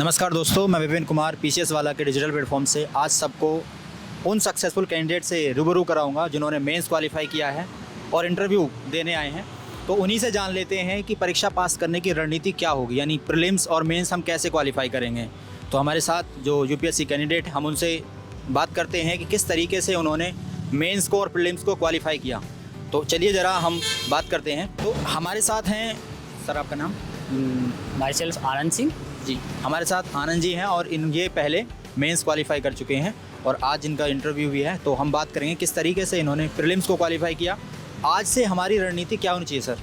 नमस्कार दोस्तों, मैं विपिन कुमार पीसीएस वाला के डिजिटल प्लेटफॉर्म से आज सबको उन सक्सेसफुल कैंडिडेट से रूबरू कराऊंगा जिन्होंने मेंस क्वालिफाई किया है और इंटरव्यू देने आए हैं। तो उन्हीं से जान लेते हैं कि परीक्षा पास करने की रणनीति क्या होगी, यानी प्रीलिम्स और मेंस हम कैसे क्वालिफाई करेंगे। तो हमारे साथ जो यूपीएससी कैंडिडेट, हम उनसे बात करते हैं कि किस तरीके से उन्होंने मेंस को और प्रीलिम्स को क्वालिफाई किया। तो चलिए ज़रा हम बात करते हैं। तो हमारे साथ हैं, सर आपका नाम? माई सेल्फ आनंद सिंह जी, हमारे साथ आनंद जी हैं और ये पहले मेंस क्वालिफाई कर चुके हैं और आज इनका इंटरव्यू भी है। तो हम बात करेंगे किस तरीके से इन्होंने प्रीलिम्स को क्वालिफाई किया। आज से हमारी रणनीति क्या होनी चाहिए सर?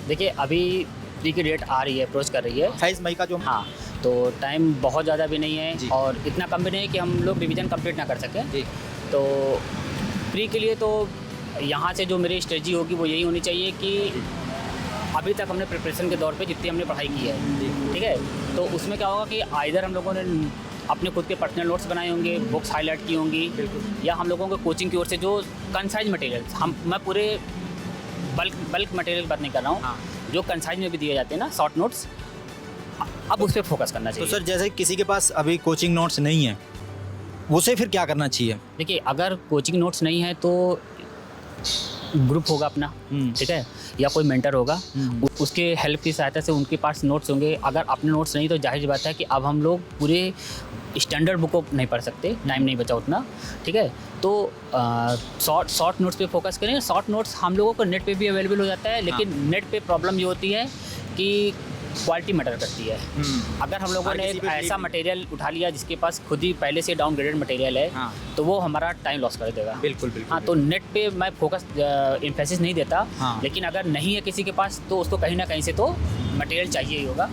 देखिए, अभी प्री की डेट आ रही है, अप्रोच कर रही है 28 मई का जो। हाँ, तो टाइम बहुत ज़्यादा भी नहीं जी। है और इतना कम भी नहीं है कि हम लोग रिवीजन कंप्लीट ना कर सकें। जी। तो प्री के लिए तो यहाँ से जो मेरी स्ट्रेटजी होगी वो यही होनी चाहिए कि अभी तक हमने प्रिपरेशन के दौर पे जितनी हमने पढ़ाई की है, ठीक है, तो उसमें क्या होगा कि आइदर हम लोगों ने अपने खुद के पर्सनल नोट्स बनाए होंगे, बुक्स हाईलाइट की होंगी, या हम लोगों को कोचिंग की ओर से जो कंसाइज मटेरियल, मैं पूरे बल्क मटेरियल की बात नहीं कर रहा हूँ। हाँ। जो कंसाइज में भी दिए जाते हैं ना, शॉर्ट नोट्स, अब उस पर फोकस करना तो चाहिए। सर जैसे किसी के पास अभी कोचिंग नोट्स नहीं है, उसे फिर क्या करना चाहिए? देखिए, अगर कोचिंग नोट्स नहीं है तो ग्रुप होगा अपना, ठीक है, या कोई मेंटर होगा, उसके हेल्प की सहायता से उनके पास नोट्स होंगे। अगर अपने नोट्स नहीं तो जाहिर सी बात है कि अब हम लोग पूरे स्टैंडर्ड बुक को नहीं पढ़ सकते, टाइम नहीं बचा उतना, ठीक है। तो शॉर्ट नोट्स पे फोकस करें। शॉर्ट नोट्स हम लोगों को नेट पे भी अवेलेबल हो जाता है, लेकिन नेट पे प्रॉब्लम ये होती है कि क्वालिटी मैटर करती है। अगर हम लोगों ने एक ऐसा मटेरियल उठा लिया जिसके पास खुद ही पहले से डाउनग्रेडेड मटेरियल है, हाँ। तो वो हमारा टाइम लॉस कर देगा। बिल्कुल बिल्कुल। हाँ, तो नेट पे मैं फोकस एम्फेसिस नहीं देता, हाँ। लेकिन अगर नहीं है किसी के पास तो उसको कहीं ना कहीं से तो मटेरियल चाहिए ही होगा।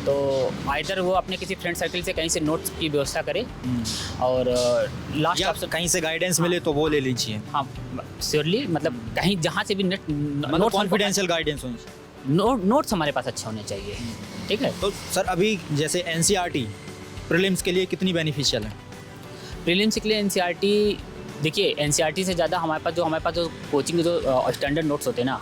तो आइदर वो अपने किसी फ्रेंड सर्कल से कहीं से नोट्स की व्यवस्था करे, और लास्ट या ऑप्शन कहीं से गाइडेंस मिले तो वो ले लीजिए। हाँ, श्योरली, मतलब कहीं जहाँ से भी नेट मतलब कॉन्फिडेंशियल गाइडेंस होनी चाहिए। नोट्स हमारे पास अच्छे होने चाहिए, ठीक है। तो सर अभी जैसे एनसीईआरटी प्रीलिम्स के लिए कितनी बेनिफिशियल है? प्रीलिम्स के लिए एनसीईआरटी, देखिए, एनसीईआरटी से ज़्यादा हमारे पास जो कोचिंग के जो स्टैंडर्ड नोट्स होते हैं ना,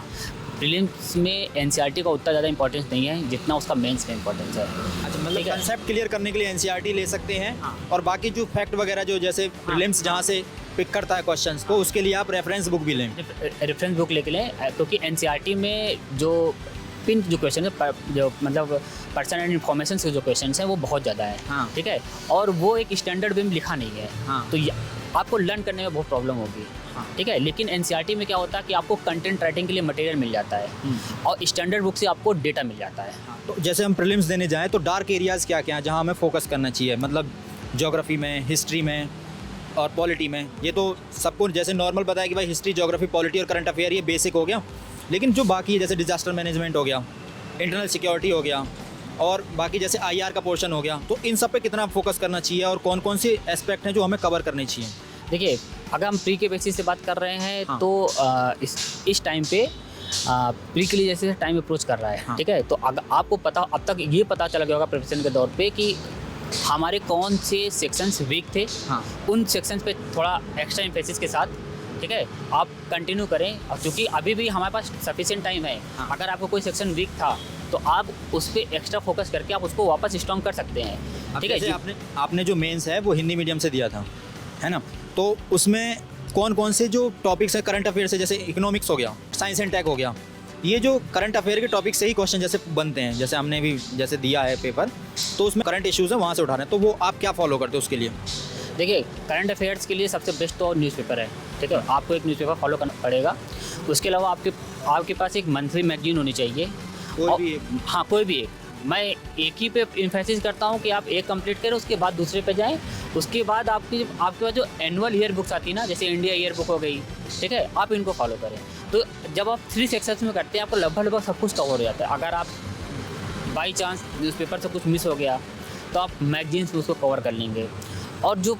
प्रीलिम्स में एनसीईआरटी का उतना ज़्यादा इंपॉर्टेंस नहीं है जितना उसका मेंस में इंपॉर्टेंस है। अच्छा, मतलब कंसेप्ट क्लियर करने के लिए एनसीईआरटी ले सकते हैं। हाँ। और बाकी जो फैक्ट वगैरह जो जैसे प्रीलिम्स जहाँ से पिक करता है क्वेश्चंस को, उसके लिए आप रेफरेंस बुक भी लें। रेफरेंस बुक लेके लें, क्योंकि एनसीईआरटी में जो पिन जो क्वेश्चन है, जो मतलब पर्सन एंड इन्फॉर्मेशन के जो क्वेश्चन हैं वो बहुत ज़्यादा है, हाँ। ठीक है, और वो एक स्टैंडर्ड वे में लिखा नहीं है। हाँ। तो आपको लर्न करने में बहुत प्रॉब्लम होगी, हाँ। ठीक है। लेकिन एनसीईआरटी में क्या होता है कि आपको कंटेंट राइटिंग के लिए मटेरियल मिल जाता है और स्टैंडर्ड बुक से आपको डेटा मिल जाता है। तो जैसे हम प्रीलिम्स देने जाएँ तो डार्क एरियाज़ क्या क्या हैं जहाँ हमें फोकस करना चाहिए? मतलब ज्योग्राफी में, हिस्ट्री में और पॉलिटी में। ये तो सबको जैसे नॉर्मल पता है कि भाई हिस्ट्री, ज्योग्राफी, पॉलिटी और करंट अफेयर ये बेसिक हो गया, लेकिन जो बाकी है जैसे डिजास्टर मैनेजमेंट हो गया, इंटरनल सिक्योरिटी हो गया, और बाकी जैसे आईआर का पोर्शन हो गया, तो इन सब पे कितना फोकस करना चाहिए और कौन कौन से एस्पेक्ट हैं जो हमें कवर करने चाहिए? देखिए, अगर हम प्री के बेसिस से बात कर रहे हैं, हाँ। तो इस टाइम पे प्री के लिए जैसे टाइम अप्रोच कर रहा है, हाँ। ठीक है, तो अगर आपको अब तक ये पता चला गया होगा प्रिपरेशन के दौर पे कि हमारे कौन से सेक्शंस वीक थे, हाँ। उन सेक्शंस पे थोड़ा एक्स्ट्रा एम्फेसिस के साथ, ठीक है, आप कंटिन्यू करें। और क्योंकि अभी भी हमारे पास सफिशिएंट टाइम है, हाँ। अगर आपको कोई सेक्शन वीक था तो आप उस पर एक्स्ट्रा फोकस करके आप उसको वापस स्ट्रॉन्ग कर सकते हैं, ठीक है। जैसे आपने जो मेंस है वो हिंदी मीडियम से दिया था, है ना? तो उसमें कौन कौन से जो टॉपिक्स है करंट अफेयर से, जैसे इकोनॉमिक्स हो गया, साइंस एंड टेक हो गया, ये जो करंट अफेयर के टॉपिक से ही क्वेश्चन जैसे बनते हैं, जैसे हमने भी जैसे दिया है पेपर, तो उसमें करंट इश्यूज़ है वहाँ से उठा रहे हैं, तो वो आप क्या फॉलो करते हो उसके लिए? देखिए, करंट अफेयर्स के लिए सबसे बेस्ट तो न्यूज़पेपर है, ठीक है। आपको एक न्यूज़पेपर फॉलो करना पड़ेगा। उसके अलावा आपके पास एक मंथली मैगजीन होनी चाहिए, कोई भी एक। हाँ, कोई भी एक। मैं एक ही पे इन्फेसिस करता हूँ कि आप एक कंप्लीट करें, उसके बाद दूसरे पे जाएं। उसके बाद आपके पास जो एनुअल ईयर बुक्स आती है ना, जैसे इंडिया ईयर बुक हो गई, ठीक है, आप इनको फॉलो करें। तो जब आप 3 सेक्शंस में करते हैं, आपको लगभग सब कुछ कवर हो जाता है। अगर आप बाई चांस न्यूज़पेपर से कुछ मिस हो गया तो आप मैगजीन्स में उसको कवर कर लेंगे। और जो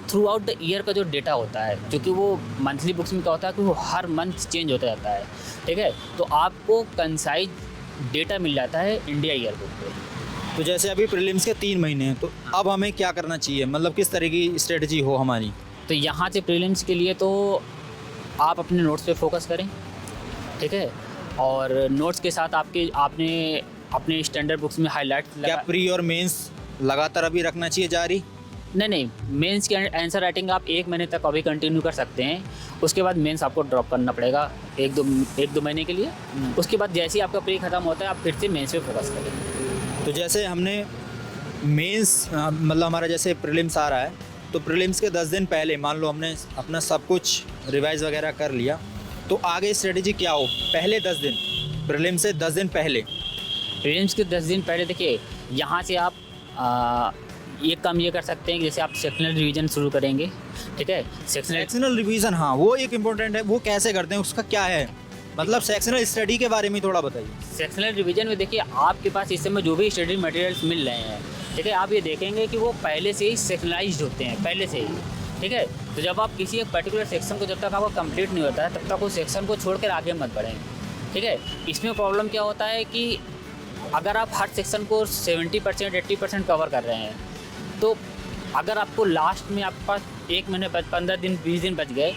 थ्रू आउट द ईयर का जो डेटा होता है, क्योंकि वो मंथली बुक्स में क्या होता है कि वो हर मंथ चेंज होता जाता है, ठीक है, तो आपको कंसाइज डेटा मिल जाता है इंडिया ईयर बुक पे। तो जैसे अभी प्रीलिम्स के 3 महीने हैं, तो अब हमें क्या करना चाहिए? मतलब किस तरह की स्ट्रेटजी हो हमारी? तो यहाँ से प्रीलिम्स के लिए तो आप अपने नोट्स पे फोकस करें, ठीक है, और नोट्स के साथ आपने अपने स्टैंडर्ड बुक्स में हाईलाइट क्या प्री और मेंस लगातार अभी रखना चाहिए जारी? नहीं, मेंस की आंसर राइटिंग आप 1 महीने तक अभी कंटिन्यू कर सकते हैं। उसके बाद मेंस आपको ड्रॉप करना पड़ेगा 1-2 महीने के लिए। उसके बाद जैसे ही आपका प्री खत्म होता है आप फिर से मेंस पे फोकस करें। तो जैसे हमने मेंस मतलब हमारा जैसे प्रीलिम्स आ रहा है, तो प्रीलिम्स के 10 दिन पहले मान लो हमने अपना सब कुछ रिवाइज वगैरह कर लिया, तो आगे स्ट्रेटेजी क्या हो? पहले 10 दिन, प्रीलिम्स से 10 दिन पहले। प्रीलिम्स के 10 दिन पहले देखिए, यहाँ से आप एक काम ये कर सकते हैं कि जैसे आप सेक्शनल रिवीजन शुरू करेंगे, ठीक है? सेक्शनल रिवीजन, हाँ वो एक इम्पोर्टेंट है, वो कैसे करते हैं, उसका क्या है मतलब? सेक्शनल स्टडी के बारे में थोड़ा बताइए। सेक्शनल रिवीजन में देखिए, आपके पास इस समय जो भी स्टडी मटेरियल्स मिल रहे हैं, ठीक है, आप ये देखेंगे कि वो पहले से ही सेक्शनलाइज्ड होते हैं, पहले से ही, ठीक है? तो जब आप किसी एक पर्टिकुलर सेक्शन को, जब तक आपका कंप्लीट नहीं होता है, तब तक उस सेक्शन को छोड़कर आगे मत बढ़ें, ठीक है? इसमें प्रॉब्लम क्या होता है कि अगर आप हर सेक्शन को 70% 80% कवर कर रहे हैं, तो अगर आपको लास्ट में आपके पास 1 महीने 15 दिन 20 दिन बच गए,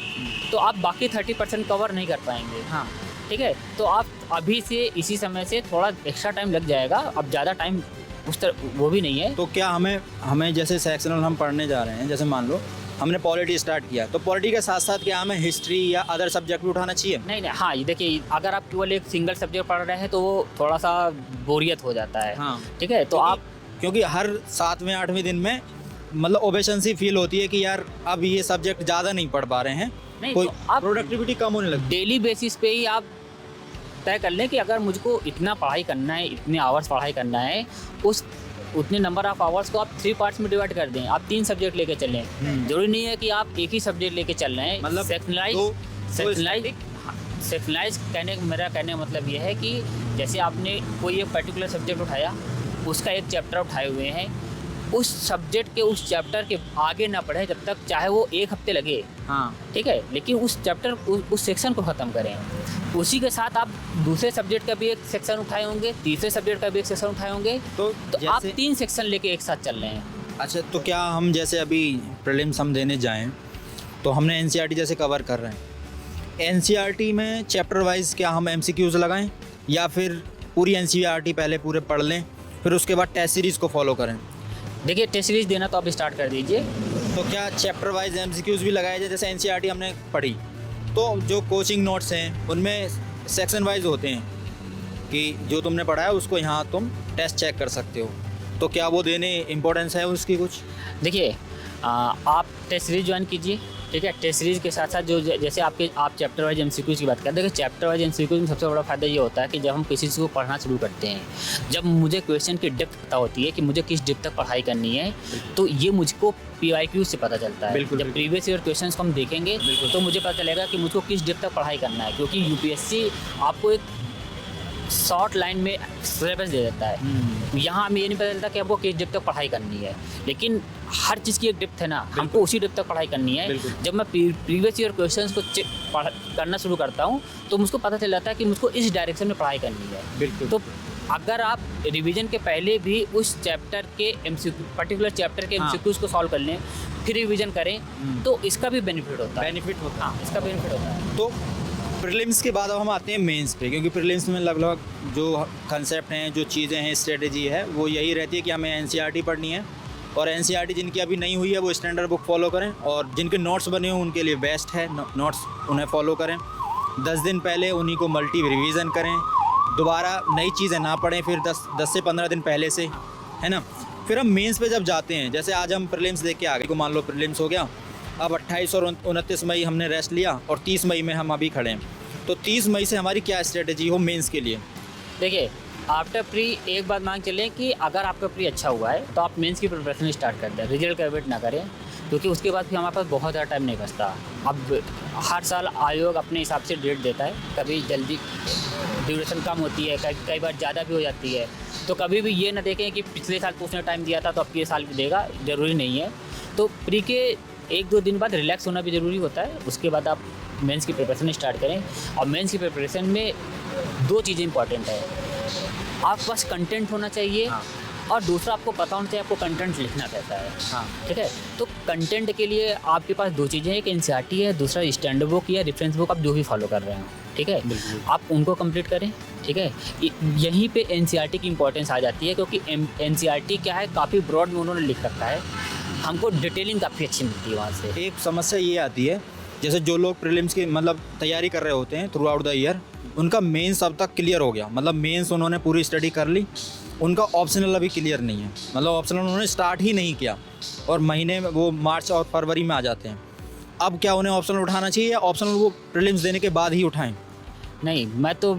तो आप बाकी 30% कवर नहीं कर पाएंगे। हाँ, ठीक है, तो आप अभी से इसी समय से थोड़ा एक्स्ट्रा टाइम लग जाएगा। अब ज़्यादा टाइम उस तरह वो भी नहीं है। तो क्या हमें जैसे सेक्शनल हम पढ़ने जा रहे हैं, जैसे मान लो हमने पॉलिटी स्टार्ट किया, तो पॉलिटी के साथ साथ क्या हमें हिस्ट्री या अदर सब्जेक्ट भी उठाना चाहिए? नहीं, हाँ, ये देखिए, अगर आप केवल एक सिंगल सब्जेक्ट पढ़ रहे हैं तो वो थोड़ा सा बोरियत हो जाता है। हाँ, ठीक है, तो आप क्योंकि हर 7वें 8वें दिन में मतलब ओबेशंसी फील होती है कि यार अब ये सब्जेक्ट ज़्यादा नहीं पढ़ पा रहे हैं, नहीं, कोई तो आप प्रोडक्टिविटी कम होने लगती डेली बेसिस पे ही आप तय कर लें कि अगर मुझको इतना पढ़ाई करना है, इतने आवर्स पढ़ाई करना है, उतने नंबर ऑफ आवर्स को आप 3 पार्ट्स में डिवाइड कर दें। आप 3 सब्जेक्ट लेके चलें। जरूरी नहीं है कि आप एक ही सब्जेक्ट लेके चल रहे हैं। मतलब सेक्शनलाइज मेरा कहने का मतलब ये है कि जैसे आपने कोई एक पर्टिकुलर सब्जेक्ट उठाया, उसका एक चैप्टर उठाए हुए हैं, उस सब्जेक्ट के उस चैप्टर के आगे ना पढ़े जब तक, चाहे वो 1 हफ्ते लगे, हाँ, ठीक है, लेकिन उस चैप्टर उस सेक्शन को ख़त्म करें। उसी के साथ आप दूसरे सब्जेक्ट का भी एक सेक्शन उठाए होंगे, तीसरे सब्जेक्ट का भी एक सेक्शन उठाए होंगे, तो आप 3 सेक्शन लेके एक साथ चल रहे हैं। अच्छा, तो क्या हम जैसे अभी प्रीलिम्स हम देने जाएं, तो हमने एनसीईआरटी जैसे कवर कर रहे हैं, एनसीईआरटी में चैप्टर वाइज क्या हम एमसीक्यूज़ लगाएं, या फिर पूरी एनसीईआरटी पहले पूरे पढ़ लें, फिर उसके बाद टेस्ट सीरीज़ को फॉलो करें? देखिए, टेस्ट सीरीज देना तो आप स्टार्ट कर दीजिए। तो क्या चैप्टर वाइज एमसीक्यूज़ भी लगाए जाए? जैसे एनसीईआरटी हमने पढ़ी, तो जो कोचिंग नोट्स हैं उनमें सेक्शन वाइज होते हैं कि जो तुमने पढ़ा है उसको यहाँ तुम टेस्ट चेक कर सकते हो, तो क्या वो देने इम्पोर्टेंस है उसकी कुछ? देखिए, आप टेस्ट सीरीज ज्वाइन कीजिए, ठीक है? टेस्ट सीरीज के साथ साथ जो जैसे आप चैप्टर वाइज एमसीक्यूज़ की बात करते हैं, देखिए चैप्टर वाइज एमसीक्यूज़ में सबसे बड़ा फ़ायदा ये होता है कि जब हम किसी चीज़ को पढ़ना शुरू करते हैं, जब मुझे क्वेश्चन की डेप्थ पता होती है कि मुझे किस डेप्थ तक पढ़ाई करनी है, तो ये मुझको PYQ से पता चलता है। जब प्रीवियस ईयर क्वेश्चंस को हम देखेंगे तो मुझे पता चलेगा कि मुझको किस डेप्थ तक पढ़ाई करना है, क्योंकि यूपीएससी आपको एक शॉर्ट लाइन में सिलेबस दे देता है। यहाँ हमें ये नहीं पता चलता कि आपको किस डेप्थ तक पढ़ाई करनी है, लेकिन हर चीज़ की एक डेप्थ है ना, हमको उसी डेप्थ तक पढ़ाई करनी है। जब मैं प्रीवियस ईयर क्वेश्चंस को करना शुरू करता हूँ तो मुझको पता चल जाता है कि मुझको इस डायरेक्शन में पढ़ाई करनी है। बिल्कुल। तो अगर आप रिवीजन के पहले भी उस चैप्टर के पर्टिकुलर चैप्टर के एमसीक्यूज़ को सॉल्व कर लें, फिर रिवीजन करें, तो इसका भी बेनिफिट होता है। हाँ, इसका बेनिफिट होता है। तो प्रीलिम्स के बाद अब हम आते हैं मेंस पे, क्योंकि प्रीलिम्स में लगभग जो कंसेप्ट हैं, जो चीज़ें हैं, स्ट्रेटेजी है, वो यही रहती है कि हमें एनसीईआरटी पढ़नी है, और एनसीईआरटी जिनकी अभी नहीं हुई है वो स्टैंडर्ड बुक फॉलो करें, और जिनके नोट्स बने हो उनके लिए बेस्ट है, नोट्स उन्हें फॉलो करें। 10 दिन पहले उन्हीं को मल्टी रिवीजन करें, दोबारा नई चीज़ें ना पढ़ें, फिर 10 से 15 दिन पहले से, है ना? फिर हम मेंस पे जब जाते हैं, जैसे आज हम प्रीलिम्स देख के आ गए, को मान लो प्रीलिम्स हो गया, अब 28 और 29 मई हमने रेस्ट लिया और 30 मई में हम अभी खड़े हैं, तो 30 मई से हमारी क्या स्ट्रेटेजी हो मेंस के लिए? देखिए, आफ्टर प्री एक बात मान चलें कि अगर आपका प्री अच्छा हुआ है तो आप मेंस की प्रिपरेशन स्टार्ट कर दें, रिजल्ट का वेट ना करें, क्योंकि उसके बाद फिर हमारे पास बहुत ज़्यादा टाइम नहीं बचता। अब हर साल आयोग अपने हिसाब से डेट देता है, कभी जल्दी ड्यूरेशन कम होती है, कई बार ज़्यादा भी हो जाती है, तो कभी भी ये ना देखें कि पिछले साल उसने टाइम दिया था तो अब ये साल भी देगा, ज़रूरी नहीं है। तो प्री के 1-2 दिन बाद रिलैक्स होना भी ज़रूरी होता है, उसके बाद आप मेंस की प्रिपरेशन स्टार्ट करें। और मेंस की प्रिपरेशन में 2 चीज़ें इंपॉर्टेंट है, आपके पास कंटेंट होना चाहिए, और दूसरा आपको पता होना चाहिए आपको कंटेंट लिखना कैसा है। हाँ, ठीक है, तो कंटेंट के लिए आपके पास 2 चीज़ें हैं, एक एनसीईआरटी है, दूसरा स्टैंडर्ड बुक या रेफरेंस बुक, आप जो भी फॉलो कर रहे हैं, ठीक है, आप उनको कंप्लीट करें, ठीक है। यहीं पे एनसीईआरटी की इम्पोर्टेंस आ जाती है, क्योंकि एनसीईआरटी क्या है, काफ़ी ब्रॉड में उन्होंने लिख रखा है, हमको डिटेलिंग काफ़ी अच्छी मिलती है वहाँ से। एक समस्या ये आती है, जैसे जो लोग प्रीलिम्स की मतलब तैयारी कर रहे होते हैं थ्रू आउट द ईयर, उनका मेंस अब तक क्लियर हो गया, मतलब मेंस उन्होंने पूरी स्टडी कर ली, उनका ऑप्शनल अभी क्लियर नहीं है, मतलब ऑप्शनल उन्होंने स्टार्ट ही नहीं किया और महीने में वो मार्च और फरवरी में आ जाते हैं। अब क्या उन्हें ऑप्शनल उठाना चाहिए या ऑप्शनल वो प्रीलिम्स देने के बाद ही उठाएं? नहीं, मैं तो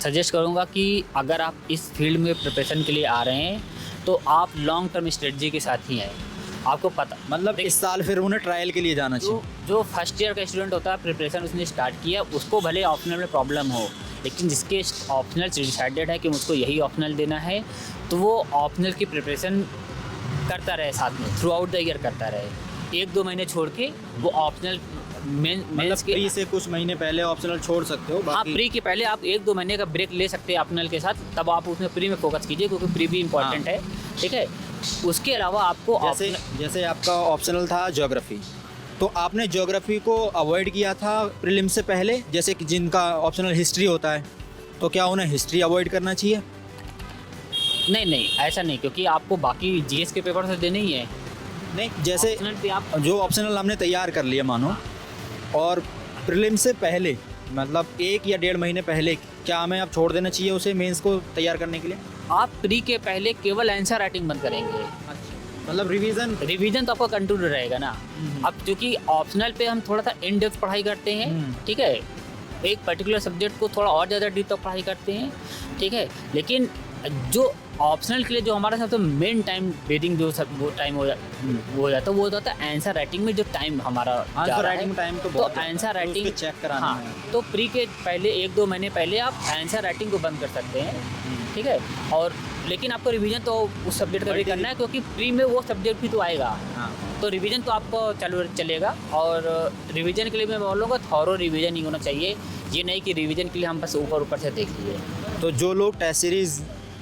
सजेस्ट करूँगा कि अगर आप इस फील्ड में प्रिपरेशन के लिए आ रहे हैं तो आप लॉन्ग टर्म स्ट्रेटजी के साथ ही आए। आपको पता, मतलब इस साल फिर उन्हें ट्रायल के लिए जाना चाहिए। जो फर्स्ट ईयर का स्टूडेंट होता है, प्रिपरेशन उसने स्टार्ट किया, उसको भले ऑप्शनल में प्रॉब्लम हो, लेकिन जिसके ऑप्शनल डिसाइडेड है कि मुझको यही ऑप्शनल देना है, तो वो ऑप्शनल की प्रिपरेशन करता रहे, साथ में थ्रू आउट द ईयर करता रहे। 1-2 महीने छोड़ के वो ऑप्शनल मतलब प्री से कुछ महीने पहले ऑप्शनल छोड़ सकते हो, हाँ, बाकी प्री के पहले आप 1-2 महीने का ब्रेक ले सकते हैं ऑप्शनल के साथ, तब आप उसमें प्री में फोकस कीजिए, क्योंकि प्री भी इम्पॉर्टेंट है, ठीक है। उसके अलावा आपको जैसे आपका ऑप्शनल था ज्योग्राफी, तो आपने ज्योग्राफी को अवॉइड किया था प्रीलिम्स से पहले, जैसे कि जिनका ऑप्शनल हिस्ट्री होता है, तो क्या उन्हें हिस्ट्री अवॉइड करना चाहिए? नहीं, ऐसा नहीं, क्योंकि आपको बाकी जीएस के पेपर तो देने ही है। नहीं, जैसे ऑप्शनल पे आप जो ऑप्शनल हमने तैयार कर लिया मानो, और प्रीलिम्स से पहले मतलब 1 या 1.5 महीने पहले क्या हमें अब छोड़ देना चाहिए उसे मेंस को तैयार करने के लिए? आप प्री के पहले केवल आंसर राइटिंग बंद करेंगे, मतलब रिवीजन तो आपका कंटिन्यू रहेगा ना। अब क्योंकि ऑप्शनल पे हम थोड़ा सा इन डेप्थ पढ़ाई करते हैं, ठीक है, एक पर्टिकुलर सब्जेक्ट को थोड़ा और ज़्यादा डीप तक पढ़ाई करते हैं, ठीक है, लेकिन जो ऑप्शनल के लिए जो हमारा सबसे मेन टाइम वेदिंग जो सब वो टाइम हो जाता है, वो होता है आंसर राइटिंग में जो टाइम हमारा आंसर राइटिंग टाइम तो बहुत है, आंसर राइटिंग चेक कराना हाँ, है। तो प्री के पहले 1-2 महीने पहले आप आंसर राइटिंग को बंद कर सकते हैं, ठीक है, और लेकिन आपको रिवीजन तो उस सब्जेक्ट का भी करना है, क्योंकि प्री में वो सब्जेक्ट भी तो आएगा, तो रिवीजन तो आपको चलेगा। और रिवीजन के लिए मैं बोलूँगा थॉरो रिवीजन ही होना चाहिए, ये नहीं कि रिवीजन के लिए हम बस ऊपर से देख लिए। तो जो लोग टेस्ट सीरीज़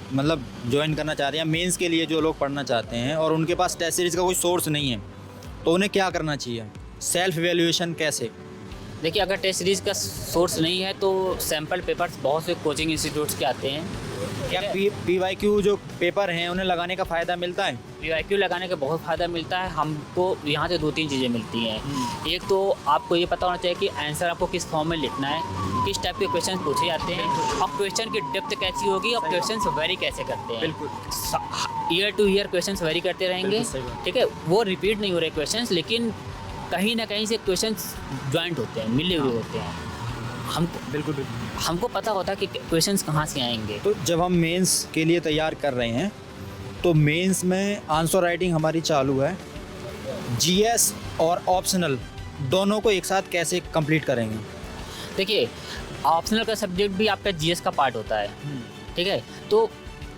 मतलब ज्वाइन करना चाह रहे हैं, मेंस के लिए जो लोग पढ़ना चाहते हैं और उनके पास टेस्ट सीरीज़ का कोई सोर्स नहीं है, तो उन्हें क्या करना चाहिए? सेल्फ इवैल्यूएशन कैसे? देखिए, अगर टेस्ट सीरीज़ का सोर्स नहीं है तो सैम्पल पेपर्स बहुत से कोचिंग इंस्टीट्यूट्स के आते हैं। क्या PYQ जो पेपर हैं उन्हें लगाने का फ़ायदा मिलता है? PYQ लगाने का बहुत फ़ायदा मिलता है। हमको यहाँ से 2-3 चीज़ें मिलती हैं। एक तो आपको ये पता होना चाहिए कि आंसर आपको किस फॉर्म में लिखना है, किस टाइप के क्वेश्चन पूछे जाते हैं, और क्वेश्चन की डेप्थ कैसी होगी, और क्वेश्चन वेरी कैसे करते हैं। बिल्कुल, year two year question very करते रहेंगे, ठीक है, वो रिपीट नहीं हो रहे क्वेश्चन, लेकिन कहीं ना कहीं से क्वेश्चन ज्वाइंट होते हैं, मिले हुए होते हैं। हमको पता होता है कि क्वेश्चंस कहाँ से आएंगे। तो जब हम मेंस के लिए तैयार कर रहे हैं, तो मेंस में आंसर राइटिंग हमारी चालू है, जीएस और ऑप्शनल दोनों को एक साथ कैसे कंप्लीट करेंगे? देखिए, ऑप्शनल का सब्जेक्ट भी आपका जीएस का पार्ट होता है, ठीक है, तो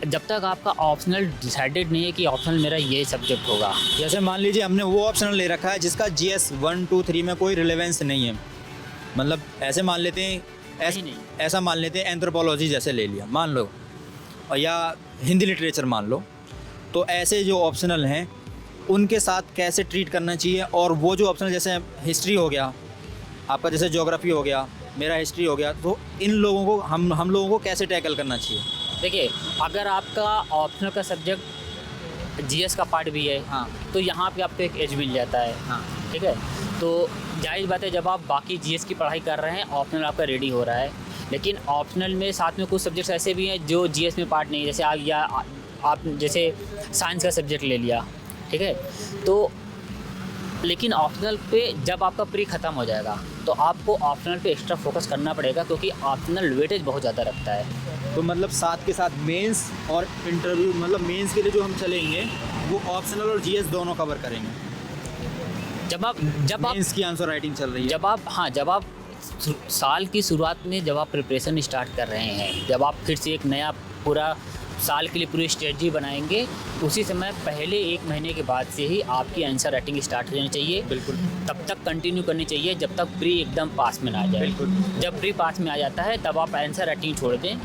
जब तक आपका ऑप्शनल डिसाइडेड नहीं है कि ऑप्शनल मेरा ये सब्जेक्ट होगा, जैसे मान लीजिए हमने वो ऑप्शनल ले रखा है जिसका जीएस 1, 2, 3 में कोई रिलेवेंस नहीं है, मतलब ऐसे मान लेते हैं, ऐसा मान लेते हैं एंथ्रोपोलॉजी जैसे ले लिया मान लो, और या हिंदी लिटरेचर मान लो, तो ऐसे जो ऑप्शनल हैं उनके साथ कैसे ट्रीट करना चाहिए? और वो जो ऑप्शनल जैसे हिस्ट्री हो गया आपका, जैसे ज्योग्राफी हो गया, मेरा हिस्ट्री हो गया, तो इन लोगों को हम लोगों को कैसे टैकल करना चाहिए? देखिए, अगर आपका ऑप्शनल का सब्जेक्ट जीएस का पार्ट भी है, हाँ, तो यहाँ पे आपको एक एज मिल जाता है, हाँ, ठीक है, तो जायज़ बात है जब आप बाकी जीएस की पढ़ाई कर रहे हैं, ऑप्शनल आपका रेडी हो रहा है, लेकिन ऑप्शनल में साथ में कुछ सब्जेक्ट्स ऐसे भी हैं जो जीएस में पार्ट नहीं है, जैसे आप जैसे साइंस का सब्जेक्ट ले लिया, ठीक है, तो लेकिन ऑप्शनल पे जब आपका प्री ख़त्म हो जाएगा तो आपको ऑप्शनल पे एक्स्ट्रा फोकस करना पड़ेगा, क्योंकि ऑप्शनल वेटेज बहुत ज़्यादा रखता है। तो मतलब साथ के साथ मेंस और इंटरव्यू, मतलब मेंस के लिए जो हम चलेंगे वो ऑप्शनल और जीएस दोनों कवर करेंगे। जब आप मेंस की आंसर राइटिंग चल रही है, जब आप साल की शुरुआत में जब आप प्रिपरेशन स्टार्ट कर रहे हैं, जब आप फिर से एक नया पूरा साल के लिए पूरी स्ट्रेटजी बनाएंगे, उसी समय पहले 1 महीने के बाद से ही आपकी आंसर राइटिंग स्टार्ट होनी चाहिए। बिल्कुल, तब तक कंटिन्यू करनी चाहिए जब तक प्री एकदम पास में ना आ जाए। बिल्कुल, जब प्री पास में आ जाता है तब आप आंसर राइटिंग छोड़ दें,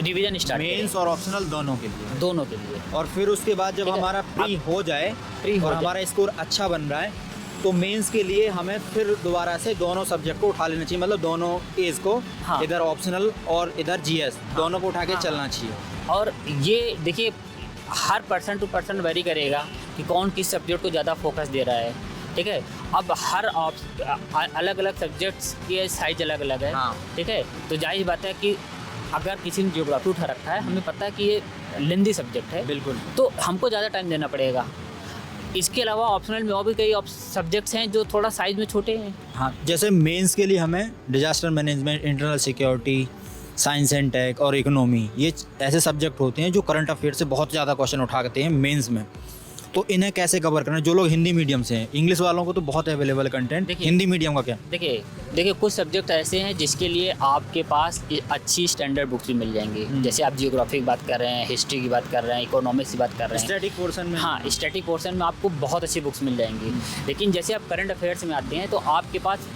रिवीजन स्टार्ट मेंस और ऑप्शनल दोनों के लिए। लिए। और फिर उसके बाद जब हमारा प्री हो जाए और हमारा स्कोर अच्छा बन रहा है, तो मेंस के लिए हमें फिर दोबारा से दोनों सब्जेक्ट को उठा लेना चाहिए, मतलब दोनों एज को, हाँ। इधर ऑप्शनल और इधर जीएस, दोनों को उठा के चलना चाहिए। और ये देखिए हर पर्सन टू पर्सन वेरी करेगा कि कौन किस सब्जेक्ट को ज़्यादा फोकस दे रहा है, ठीक है। अब हर अलग अलग सब्जेक्ट्स के साइज अलग अलग है, हाँ। ठीक है। तो जाहिर बात है कि अगर किसी ने ज्योग्राफी उठा रखा है, हमें पता है कि ये लेंदी सब्जेक्ट है, बिल्कुल, तो हमको ज़्यादा टाइम देना पड़ेगा। इसके अलावा ऑप्शनल में और भी कई सब्जेक्ट्स हैं जो थोड़ा साइज में छोटे हैं। हाँ। जैसे मेंस के लिए हमें disaster management, internal security, science and tech और इकोनॉमी, ये ऐसे सब्जेक्ट होते हैं जो करंट अफेयर से बहुत ज़्यादा क्वेश्चन उठाते हैं मेंस में। तो इन्हें कैसे कवर करना है? जो लोग हिंदी मीडियम से हैं, इंग्लिश वालों को तो बहुत अवेलेबल कंटेंट, हिंदी मीडियम का क्या? देखिए कुछ सब्जेक्ट ऐसे हैं जिसके लिए आपके पास अच्छी स्टैंडर्ड बुक्स भी मिल जाएंगी। जैसे आप जियोग्राफी की बात कर रहे हैं, हिस्ट्री की बात कर रहे हैं, इकोनॉमिक्स की बात कर रहे हैं, स्टैटिक पोर्शन में, हाँ स्टैटिक पोर्शन में आपको बहुत अच्छी बुक्स मिल जाएंगी। लेकिन जैसे आप करंट अफेयर्स में आते हैं तो आपके पास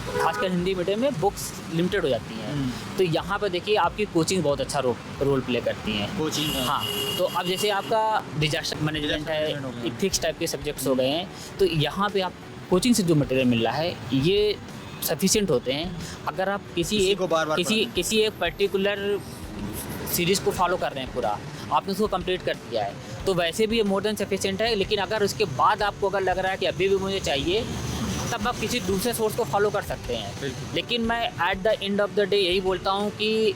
खासकर हिंदी मीडियम में बुक्स लिमिटेड हो जाती हैं। तो यहाँ पर देखिए आपकी कोचिंग बहुत अच्छा रोल प्ले करती हैं, कोचिंग। हाँ। तो अब जैसे आपका डिजास्टर मैनेजमेंट है, इथिक्स टाइप के सब्जेक्ट्स हो गए हैं, तो यहाँ पे आप कोचिंग से जो मटेरियल मिल रहा है ये सफिशिएंट होते हैं। अगर आप किसी एक पर्टिकुलर सीरीज़ को फॉलो कर रहे हैं, पूरा आपने उसको कंप्लीट कर दिया है, तो वैसे भी ये मोर देन सफिशिएंट है। लेकिन अगर उसके बाद आपको अगर लग रहा है कि अभी भी मुझे चाहिए, तब आप किसी दूसरे सोर्स को फॉलो कर सकते हैं। लेकिन मैं at the end of the day यही बोलता हूँ कि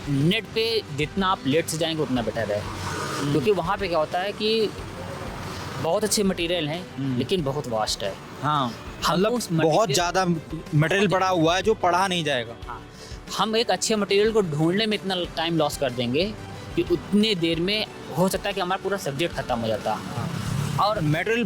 नेट पे जितना आप लेट से जाएंगे उतना बेटर है, क्योंकि वहाँ पे क्या होता है कि बहुत अच्छे मटेरियल हैं लेकिन बहुत वास्ट है। हाँ, मतलब बहुत ज़्यादा मटेरियल पड़ा हुआ है जो पढ़ा नहीं जाएगा। हाँ, हम एक अच्छे मटेरियल को ढूंढने में इतना टाइम लॉस कर देंगे कि उतने देर में हो सकता है कि हमारा पूरा सब्जेक्ट ख़त्म हो जाता। और मटेरियल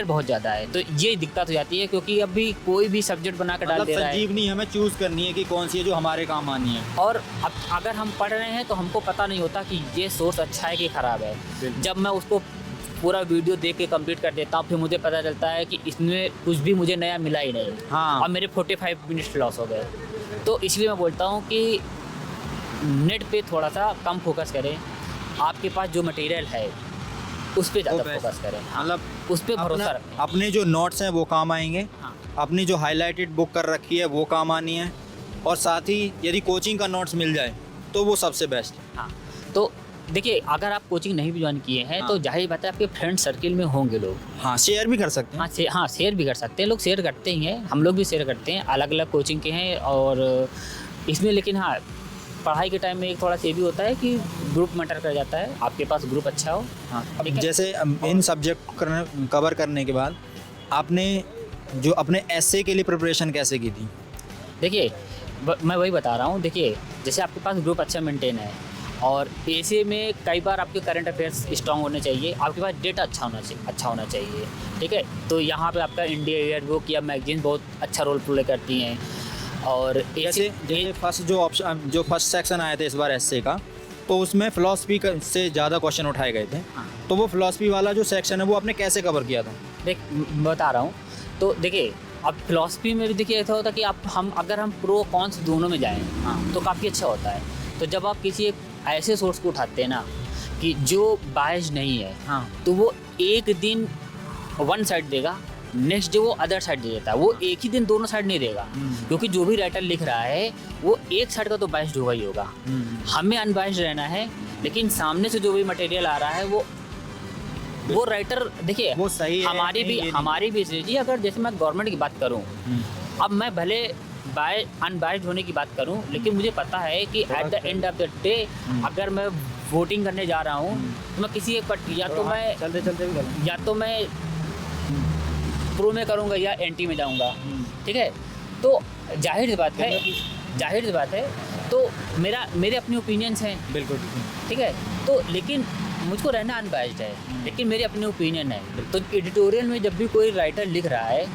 बहुत ज़्यादा है, तो ये दिक्कत हो जाती है, क्योंकि अभी कोई भी सब्जेक्ट बना कर डाल दे रहा है। संजीवनी हमें चूज़ करनी है कि कौन सी है जो हमारे काम आनी है। और अब अगर हम पढ़ रहे हैं तो हमको पता नहीं होता कि ये सोर्स अच्छा है कि ख़राब है। जब मैं उसको पूरा वीडियो देख के कंप्लीट कर देता हूँ, फिर मुझे पता चलता है कि इसमें कुछ भी मुझे नया मिला ही नहीं। हाँ। और मेरे 45 मिनट्स लॉस हो गए। तो इसलिए मैं बोलता हूँ कि नेट पे थोड़ा सा कम फोकस करें, आपके पास जो मटेरियल है उस पर ज़्यादा फोकस करें, मतलब उस पर भरोसा रखें। अपने जो नोट्स हैं वो काम आएंगे, हाँ। अपनी जो हाईलाइटेड बुक कर रखी है वो काम आनी है, और साथ ही यदि कोचिंग का नोट्स मिल जाए तो वो सबसे बेस्ट। हाँ, तो देखिए अगर आप कोचिंग नहीं भी ज्वाइन किए हैं, तो जाहिर बात है आपके फ्रेंड सर्किल में होंगे लोग। हाँ, शेयर भी कर सकते हैं। हाँ, शेयर भी कर सकते हैं, लोग शेयर करते ही हैं, हम लोग भी शेयर करते हैं, अलग अलग कोचिंग के हैं। और इसमें लेकिन हाँ, पढ़ाई के टाइम में एक थोड़ा सा ये भी होता है कि ग्रुप मैटर कर जाता है, आपके पास ग्रुप अच्छा हो। हाँ, अब जैसे इन सब्जेक्ट कवर करने के बाद आपने जो अपने एसए के लिए प्रिपरेशन कैसे की थी? देखिए मैं वही बता रहा हूँ। देखिए जैसे आपके पास ग्रुप अच्छा मेंटेन है, और एसए में कई बार आपके करंट अफेयर्स स्ट्रांग होने चाहिए, आपके पास डेटा अच्छा होना चाहिए, ठीक है। तो यहाँ पे आपका इंडिया ईयर बुक या मैगजीन बहुत अच्छा रोल प्ले करती हैं। और जैसे फर्स्ट जो फर्स्ट सेक्शन आए थे इस बार एसए का, तो उसमें फ़िलॉसफी से ज़्यादा क्वेश्चन उठाए गए थे। हाँ। तो वो फ़िलॉसफी वाला जो सेक्शन है वो आपने कैसे कवर किया था? बता रहा हूँ। तो देखिए अब फिलॉसफी में भी देखिए ऐसा होता है कि अगर हम प्रो कॉन्स दोनों में जाएँ, हाँ, तो काफ़ी अच्छा होता है। तो जब आप किसी एक ऐसे सोर्स को उठाते हैं ना कि जो बायस नहीं है, हाँ, तो वो एक दिन वन साइड देगा, नेक्स्ट डे वो अदर साइड दे देता है। वो एक ही दिन दोनों साइड नहीं देगा, क्योंकि जो भी राइटर लिख रहा है वो एक साइड का तो बायस्ड होगा ही होगा। हमें अनबायस्ड रहना है, लेकिन सामने से जो भी मटेरियल आ रहा है वो राइटर देखिए वो सही है, हमारी भी जी। अगर जैसे मैं गवर्नमेंट की बात करूं, अब मैं भले अनबायस्ड होने की बात करूं, लेकिन मुझे पता है कि at the end of the day अगर मैं वोटिंग करने जा रहा हूं तो मैं किसी एक या तो मैं प्रो में करूंगा या एंटी में जाऊंगा, ठीक है। तो जाहिर सी बात है तो मेरे अपने ओपिनियंस हैं, बिल्कुल, ठीक है। तो लेकिन मुझको रहना अनबायस्ड है, लेकिन मेरे अपने ओपिनियन है। तो एडिटोरियल में जब भी कोई राइटर लिख रहा है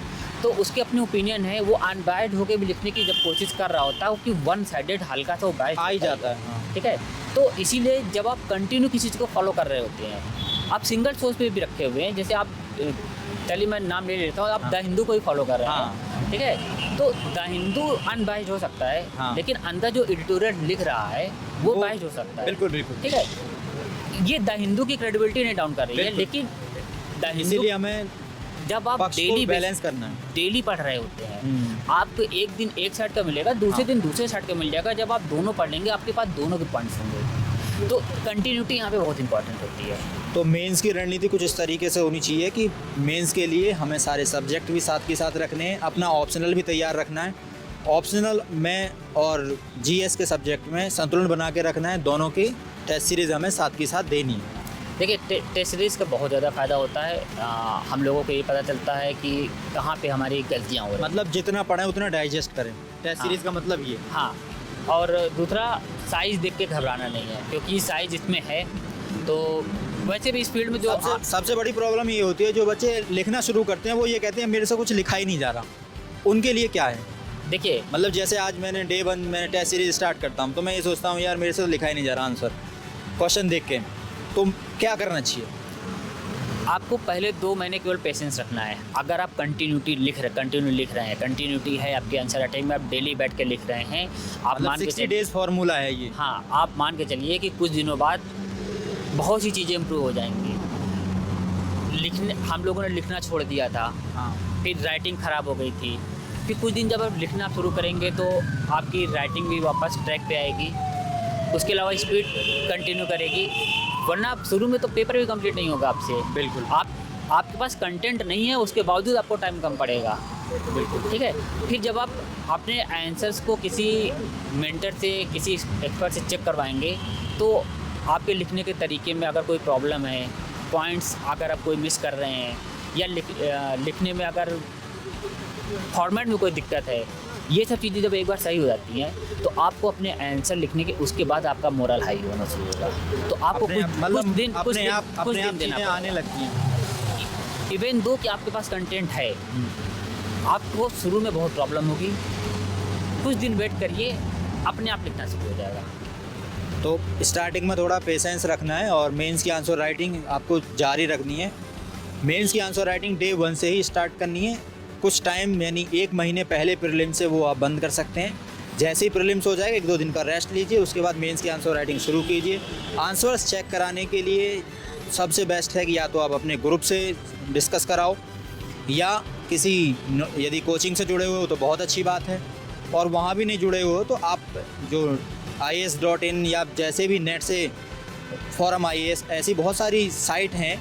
तो उसके अपने ओपिनियन है, वो अनबायस्ड होकर भी लिखने की जब कोशिश कर रहा होता है, वो कि वन साइडेड हल्का सा वो बायस्ड आ ही जाता है, ठीक है। तो इसीलिए जब आप कंटिन्यू किसी चीज़ को फॉलो कर रहे होते हैं, आप सिंगल सोर्स पे भी रखे हुए हैं, जैसे आप चलिए मैं नाम ले लेता हूँ, आप द हिंदू को ही फॉलो कर रहे हैं, ठीक है। तो द हिंदू अनबायस्ड हो सकता है, लेकिन अंदर जो एडिटोरियल लिख रहा है वो बायस्ड हो सकता है, बिल्कुल, ठीक है। ये द हिंदू की क्रेडिबिलिटी नहीं डाउन कर रही है, लेकिन द हिंदू, इसीलिए हमें जब आप पक्ष को डेली बैलेंस करना है। डेली पढ़ रहे होते हैं, आपको एक दिन एक साइड का मिलेगा, दूसरे दिन दूसरे साइड का मिल जाएगा। जब आप दोनों पढ़ लेंगे, आपके पास दोनों के पॉइंट्स होंगे। तो कंटिन्यूटी यहाँ पे बहुत इंपॉर्टेंट होती है। तो मेंस की रणनीति कुछ इस तरीके से होनी चाहिए कि मेंस के लिए हमें सारे सब्जेक्ट भी साथ के साथ रखने हैं, अपना ऑप्शनल भी तैयार रखना है। ऑप्शनल में और जीएस के सब्जेक्ट में संतुलन बना के रखना है। दोनों की टेस्ट सीरीज़ हमें साथ के साथ देनी है। देखिए, टेस्ट सीरीज़ का बहुत ज़्यादा फ़ायदा होता है। हम लोगों को ये पता चलता है कि कहाँ पे हमारी गलतियाँ हो रही हैं। मतलब जितना पढ़ें उतना डाइजेस्ट करें, टेस्ट सीरीज़ का मतलब ये। हाँ, और दूसरा साइज़ देख के घबराना नहीं है, क्योंकि साइज़ इसमें है। तो वैसे भी इस फील्ड में जो सबसे बड़ी प्रॉब्लम ये होती है, जो बच्चे लिखना शुरू करते हैं वो ये कहते हैं मेरे से कुछ लिखा ही नहीं जा रहा। उनके लिए क्या है? देखिए, मतलब जैसे आज मैंने डे 1 मैंने टेस्ट सीरीज स्टार्ट करता हूँ, तो मैं ये सोचता हूँ यार मेरे से तो लिखा ही नहीं जा रहा आंसर क्वेश्चन देख के, तो क्या करना चाहिए? आपको पहले 2 महीने केवल पेशेंस रखना है। अगर आप कंटिन्यू लिख रहे हैं, कंटिन्यूटी है आपके आंसर राइटिंग में, आप डेली बैठ के लिख रहे हैं, आप मान के 60 डेज फार्मूला है ये। हाँ, आप मान के चलिए कि कुछ दिनों बाद बहुत सी चीज़ें इम्प्रूव हो जाएंगी। हम लोगों ने लिखना छोड़ दिया था, हाँ, फिर राइटिंग ख़राब हो गई थी। फिर कुछ दिन जब आप लिखना शुरू करेंगे तो आपकी राइटिंग भी वापस ट्रैक पे आएगी। उसके अलावा स्पीड कंटिन्यू करेगी, वरना आप शुरू में तो पेपर भी कंप्लीट नहीं होगा आपसे। बिल्कुल। आपके पास कंटेंट नहीं है, उसके बावजूद आपको टाइम कम पड़ेगा। बिल्कुल। ठीक है। फिर जब आप अपने आंसर्स को किसी मेंटर से, किसी एक्सपर्ट से चेक करवाएंगे, तो आपके लिखने के तरीके में अगर कोई प्रॉब्लम है, पॉइंट्स अगर आप कोई मिस कर रहे हैं, या लिखने में अगर फॉर्मेट में कोई दिक्कत है, ये सब चीज़ें जब एक बार सही हो जाती हैं, तो आपको अपने आंसर लिखने के उसके बाद आपका मोरल हाई होना शुरू होगा। तो आपको कुछ दिन देना आने लगती हैं। इवन दो कि आपके पास कंटेंट है, आपको शुरू में बहुत प्रॉब्लम होगी, कुछ दिन वेट करिए, अपने आप लिखना शुरू हो जाएगा। तो स्टार्टिंग में थोड़ा पेशेंस रखना है और मेंस की आंसर राइटिंग आपको जारी रखनी है। मेंस की आंसर राइटिंग डे 1 से ही स्टार्ट करनी है। कुछ टाइम यानी 1 महीने पहले प्रीलिम से वो आप बंद कर सकते हैं। जैसे ही प्रीलिम्स हो जाएगा 1-2 दिन का रेस्ट लीजिए, उसके बाद मेंस की आंसर राइटिंग शुरू कीजिए। आंसर्स चेक कराने के लिए सबसे बेस्ट है कि या तो आप अपने ग्रुप से डिस्कस कराओ, या किसी यदि कोचिंग से जुड़े हुए हो तो बहुत अच्छी बात है, और वहाँ भी नहीं जुड़े हुए हो तो आप जो IAS.in या जैसे भी नेट से फोरम IAS, ऐसी बहुत सारी साइट हैं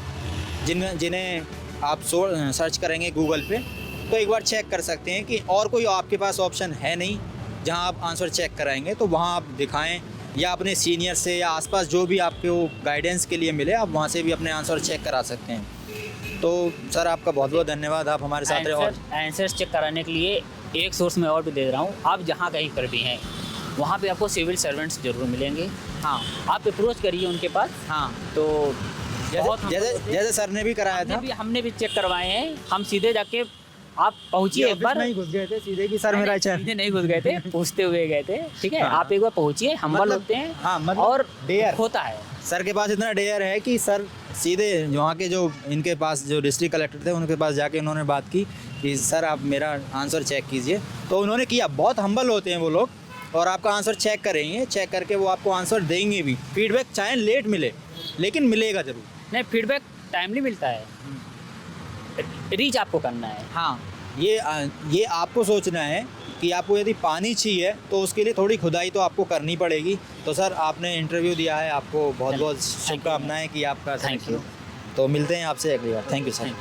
जिन्हें आप सर्च करेंगे गूगल पे, तो एक बार चेक कर सकते हैं कि और कोई आपके पास ऑप्शन है नहीं जहां आप आंसर चेक कराएंगे, तो वहां आप दिखाएं, या अपने सीनियर से या आसपास जो भी आपको गाइडेंस के लिए मिले, आप वहां से भी अपने आंसर चेक करा सकते हैं। तो सर आपका बहुत बहुत धन्यवाद, आप हमारे साथ रहे। और आंसर्स चेक कराने के लिए एक सोर्स मैं और भी दे रहा हूँ। आप जहाँ कहीं पर भी हैं, वहाँ पे आपको सिविल सर्वेंट्स जरूर मिलेंगे। हाँ, आप अप्रोच करिए उनके पास। हाँ, तो जैसे सर ने भी कराया था, हमने भी चेक करवाए हैं। हम सीधे जाके आप पहुंचिए, एक बार नहीं घुस गए थे सीधे कि सर मेरा सीधे नहीं घुस गए थे, पूछते हुए गए थे। ठीक है, आप एक बार पहुंचिए, हम्बल होते हैं। हाँ, मतलब और डेयर होता है सर के पास, इतना डेयर है कि सर सीधे वहाँ के जो इनके पास जो डिस्ट्रिक्ट कलेक्टर थे उनके पास जाके उन्होंने बात की कि सर आप मेरा आंसर चेक कीजिए, तो उन्होंने किया। बहुत हम्बल होते हैं वो लोग, और आपका आंसर चेक करेंगे, चेक करके वो आपको आंसर देंगे भी। फीडबैक चाहे लेट मिले, लेकिन मिलेगा ज़रूर। नहीं, फीडबैक टाइमली मिलता है, रीच आपको करना है। हाँ, ये आपको सोचना है कि आपको यदि पानी चाहिए तो उसके लिए थोड़ी खुदाई तो आपको करनी पड़ेगी। तो सर आपने इंटरव्यू दिया है, आपको बहुत बहुत शुभकामनाएं कि आपका थैंक यू। तो मिलते हैं आपसे अगली बार। Thank you sir.